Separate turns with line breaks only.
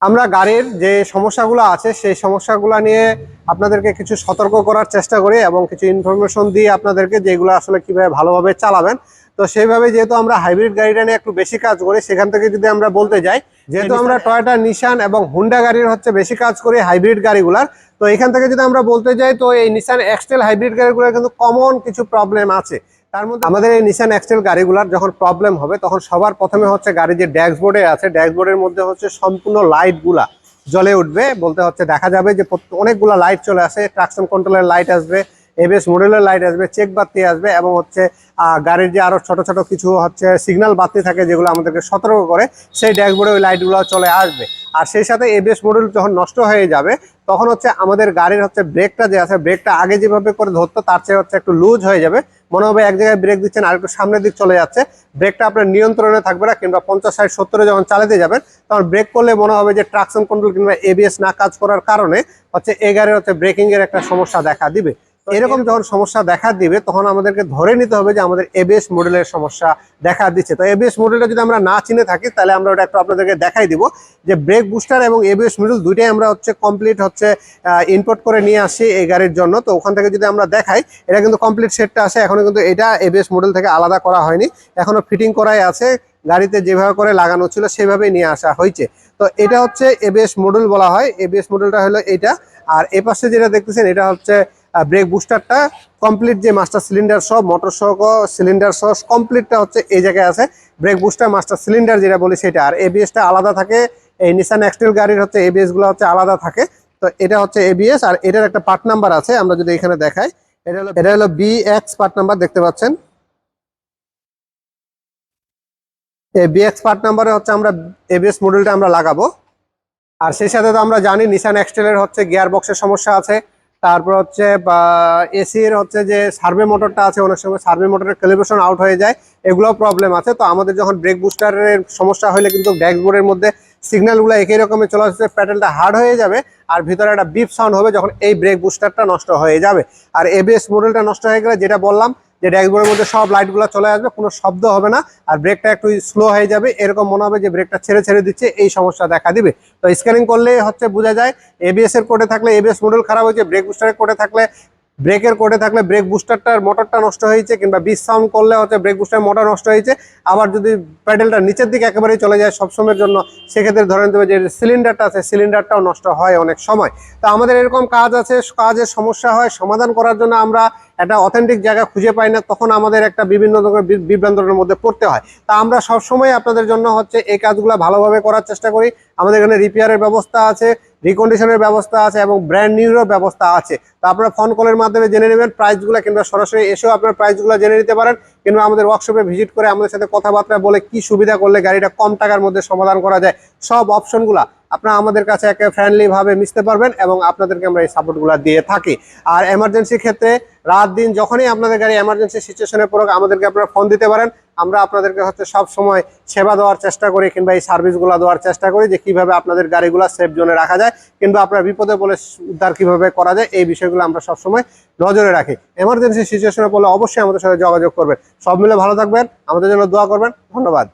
আমরা গাড়ির যে সমস্যাগুলো আছে সেই সমস্যাগুলো নিয়ে আপনাদেরকে কিছু সতর্ক করার চেষ্টা করি এবং কিছু ইনফরমেশন দিই আপনাদেরকে, যেগুলো আসলে কিভাবে ভালোভাবে চালাবেন। তো সেইভাবে যেহেতু আমরা হাইব্রিড গাড়িটা নিয়ে একটু বেশি কাজ করি, সেখান থেকে যদি আমরা বলতে যাই, যেহেতু আমরা টয়োটা, নিসান এবং হুন্ডা গাড়ির বেশি কাজ করি হাইব্রিড গাড়িগুলার, তো এখান থেকে যদি আমরা বলতে যাই, তো এই নিসান এক্সটেল হাইব্রিড গাড়িগুলোর কিন্তু কমন কিছু প্রবলেম আছে। তার মধ্যে আমাদের এই নিসান এক্সটেল গাড়িগুলার যখন প্রবলেম হবে, তখন সবার প্রথমে গাড়ির যে ড্যাশবোর্ডে আছে, ড্যাশবোর্ডের মধ্যে সম্পূর্ণ লাইটগুলা জ্বলে উঠবে। বলতে দেখা যাবে যে অনেকগুলা লাইট চলে আসে, ট্রাকশন কন্ট্রোলের লাইট আসবে, এবিএস মডেলের লাইট আসবে, চেক বাতি আসবে, এবং গাড়ির যে আরো ছোট ছোট কিছু সিগন্যাল বাতি থাকে, যেগুলো আমাদেরকে সতর্ক করে, সেই ড্যাশবোর্ডে ওই লাইটগুলো চলে আসবে। আর সেই সাথে এবিএস মডেল যখন নষ্ট হয়ে যাবে, তখন আমাদের গাড়ির ব্রেকটা যে আছে, ব্রেকটা আগে যেভাবে করে ধরতো তার চেয়ে একটু লুজ হয়ে যাবে। মনে হবে এক জায়গায় ব্রেক দিচ্ছেন আর একটু সামনের দিক চলে যাচ্ছে, ব্রেকটা আপনার নিয়ন্ত্রণে থাকবে না। কিংবা 50, 60, 70-এ যখন চালাতে যাবেন, তখন ব্রেক করলে মনে হবে যে ট্রাকশন কন্ট্রোল কিংবা এবিএস না কাজ করার কারণে এই গাড়ির ব্রেকিং এর একটা সমস্যা দেখা দিবে। এরকম যখন সমস্যা দেখা দিবে, তখন আমাদেরকে ধরে নিতে হবে যে আমাদের এবিএস মডেলের সমস্যা দেখা দিচ্ছে। তো এবিএস মডেলটা যদি আমরা না চিনে থাকি, তাহলে আমরা ওটা একটু আপনাদেরকে দেখাই দিব যে ব্রেক বুস্টার এবং এবিএস মডেল দুইটাই আমরা কমপ্লিট ইনপুট করে নিয়ে আসি এই গাড়ির জন্য। তো ওখান থেকে যদি আমরা দেখাই, এটা কিন্তু কমপ্লিট সেটটা আসে, এখনো কিন্তু এটা এবিএস মডেল থেকে আলাদা করা হয়নি, এখনো ফিটিং করাই আছে। গাড়িতে যেভাবে করে লাগানো ছিল সেভাবেই নিয়ে আসা হয়েছে। তো এটা এবিএস মডেল বলা হয়। এবিএস মডেলটা হলো এটা। আর এ পাশে যেটা দেখতেছেন, এটা ব্রেক বুস্টারটা কমপ্লিট, যে মাস্টার সিলিন্ডার সহ, মোটর সহ, সিলিন্ডার সহ কমপ্লিটটা এই জায়গায় আছে। ব্রেক বুস্টার, মাস্টার সিলিন্ডার যেটা বলি সেটা। আর এবিএসটা আলাদা থাকে। এই নিসান এক্সটেল গাড়ির এবিএস গুলো আলাদা থাকে। তো এটা এবিএস, আর এটার একটা পার্ট নাম্বার আছে, আমরা যদি এখানে দেখাই, এটা হলো বিএক্স পার্ট নাম্বার, দেখতে পাচ্ছেন। এই বিএক্স পার্ট নাম্বারে আমরা এবিএস মডেলটা আমরা লাগাবো। আর সেই সাথে তো আমরা জানি নিসান এক্সটেলের গিয়ার বক্সের সমস্যা আছে। তারপর এসি এর যে সার্ভে মোটরটা আছে, অনেক সময় সার্ভে মোটরের ক্যালিব্রেশন আউট হয়ে যায়, এগুলো প্রবলেম আছে। তো আমাদের যখন ব্রেক বুস্টারের সমস্যা হলে কিন্তু ড্যাশবোর্ডের মধ্যে সিগন্যালগুলো একই রকমের চলে আসছে, প্যাডেলটা হার্ড হয়ে যাবে, আর ভিতরে একটা বিপ সাউন্ড হবে যখন এই ব্রেক বুস্টারটা নষ্ট হয়ে যাবে। আর এবিএস মডেলটা নষ্ট হয়ে গেলে, যেটা বললাম, যে ড্যাশবোর্ডের মধ্যে সব লাইটগুলো চলে আসবে, কোনো শব্দ হবে না, আর ব্রেকটা একটু স্লো হয়ে যাবে, এরকম মনে হবে যে ব্রেকটা ছেড়ে ছেড়ে দিচ্ছে, এই সমস্যা দেখা দিবে। তো স্ক্যানিং করলে বোঝা যায় এবিএস এর কোডে থাকলে এবিএস মডেল খারাপ হয়েছে, ব্রেক বুস্টারের কোডে থাকলে, ব্রেকের কোডে থাকলে ব্রেক বুস্টারটার মোটরটা নষ্ট হয়েছে, কিংবা বিচ সাউন্ড করলে ব্রেক বুস্টারের মোটর নষ্ট হয়েছে। আবার যদি প্যাডেলটা নিচের দিকে একেবারেই চলে যায় সবসময়ের জন্য, সেক্ষেত্রে ধরে নিতে হবে যে সিলিন্ডারটা আছে, সিলিন্ডারটাও নষ্ট হয় অনেক সময়। তো আমাদের এরকম কাজ আছে, কাজের সমস্যা হয়, সমাধান করার জন্য আমরা একটা অথেন্টিক জায়গা খুঁজে পাই না, তখন আমাদের একটা বিভিন্ন ধরনের বিভ্রান্তরের মধ্যে পড়তে হয়। তা আমরা সবসময় আপনাদের জন্য এই কাজগুলো ভালোভাবে করার চেষ্টা করি। আমাদের এখানে রিপেয়ারের ব্যবস্থা আছে, রিকন্ডিশনের ব্যবস্থা আছে, এবং ব্র্যান্ড নিউরও ব্যবস্থা আছে। তো আপনারা ফোন কলের মাধ্যমে জেনে নেবেন প্রাইসগুলো, কিংবা সরাসরি এসেও আপনারা প্রাইসগুলো জেনে নিতে পারেন, কিংবা আমাদের ওয়ার্কশপে ভিজিট করে আমাদের সাথে কথাবার্তা বলে কি সুবিধা করলে গাড়িটা কম টাকার মধ্যে সমাধান করা যায়, সব অপশনগুলা আপনারা আমাদের কাছে একে ফ্রেন্ডলি ভাবে মিশতে পারবেন, এবং আপনাদেরকে আমরা এই সাপোর্টগুলো দিয়ে থাকি। আর এমার্জেন্সি ক্ষেত্রে রাত দিন যখনই আপনাদের গাড়ি এমার্জেন্সি সিচুয়েশনে পড়ুক, আমাদেরকে আপনারা ফোন দিতে পারেন। আমরা আপনাদেরকে সব সময় সেবা দেওয়ার চেষ্টা করি, কিংবা এই সার্ভিসগুলো দেওয়ার চেষ্টা করি, যে কিভাবে আপনাদের গাড়িগুলো সেফ জোনে রাখা যায়, কিংবা আপনার বিপদে বলে উদ্ধার কিভাবে করা যায়, এই বিষয়গুলো আমরা সবসময় নজরে রাখি। এমার্জেন্সি সিচুয়েশনে পড়লে অবশ্যই আমাদের সাথে যোগাযোগ করবেন। সব মিলে ভালো থাকবেন, আমাদের জন্য দোয়া করবেন। ধন্যবাদ।